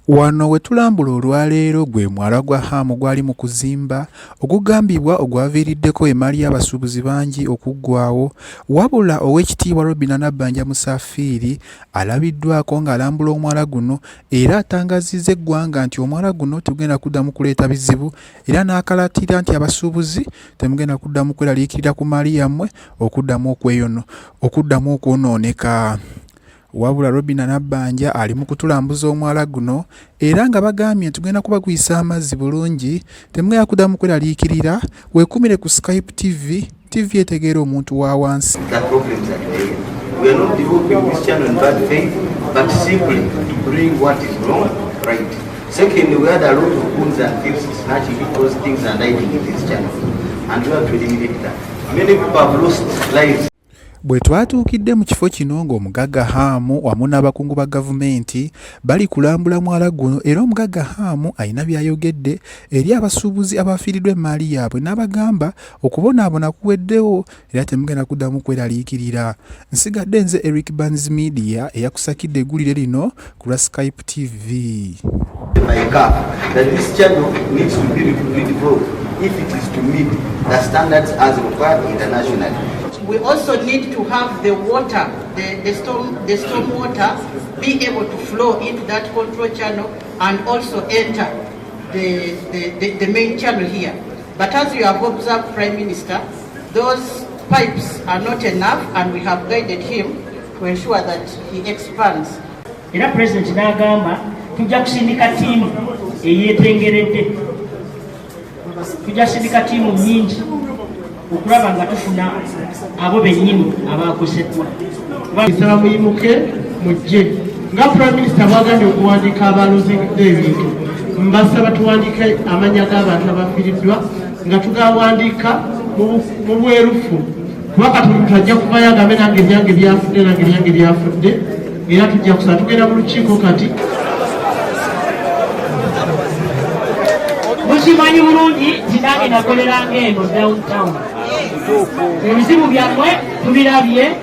Wano wetulambula olwaleero gwe mwala gwa Hamu gwali mu kuzimba ogugambibwa ogwaviiriddeko Emali y'abasuubuzi bangi okuggwaawo, wabula Oweekitiibwa Robinah Nabbanja Musafiri alabiddwako ng'alambula omwala guno era atangazizza eggwanga nti omwala guno tegugenda kuddamu kuleeta bizibu era n'akalaatira nti abasuubuzi temugenda kuddamu kweraliikirira ku mali yammwe okuddamu okwonooneka. Wabula Robinah Nabbanja ali mu kutulambuza omwala guno era nga bagambye tugenda kubagwisa amazzi bulungi, temugenda kuddamu kweraliikirira. Weekumire ku Skype TV etegeera omuntu wa wansi. We are not developing this channel in bad faith, but simply to bring what is wrong right. Secondly, we had a lot of goons and thieves snatching those things and hiding in this channel, and we have to eliminate that. Many people have lost lives. Bwe twatuukidde mu kifo kino ng'Omugaaga Hamu wamu n'abakungu ba gavumenti bali kulambula mwala guno era Omugaaga Hamu alina by'ayogedde eri abasuubuzi abafiiriddwa Emali yaabwe n'abagamba okubonaabona kuweddewo era temugenda kuddamu kweraliikirira. Nsigadde nze Eric Banz Media eyakusakidde eggulire lino ku lwa Skype TV. That this channel needs to be redeveloped if it is to meet the standards as required internationally. We also need to have the water, the storm water, be able to flow into that control channel and also enter the main channel here. But as you have observed, Prime Minister, those pipes are not enough, and we have guided him to ensure that he expands. Era President n'agamba tujja kusindika ttiimu eyeetengeredde, tujja kusindika ttiimu nnyingi okulaba nga tufuna abo bennyini abaakoseddwa. Nsaba muyimuke mujje nga Prime Minister bwagambye okuwandiika abalozingidde ebintu, mbasaba tuwandiike amannya g'abantu abafiiriddwa nga tugawandiika mu bwerufu, kuba kati buli muntu ajja kuvayo agambe nange ebyange byafudde nange ebyange byafudde, era tujja kusaba tugenda mu lukiiko kati. Mukimanyi bulungi nti nange nakoleranga eno downtown. Ebizibu byammwe tubirabye.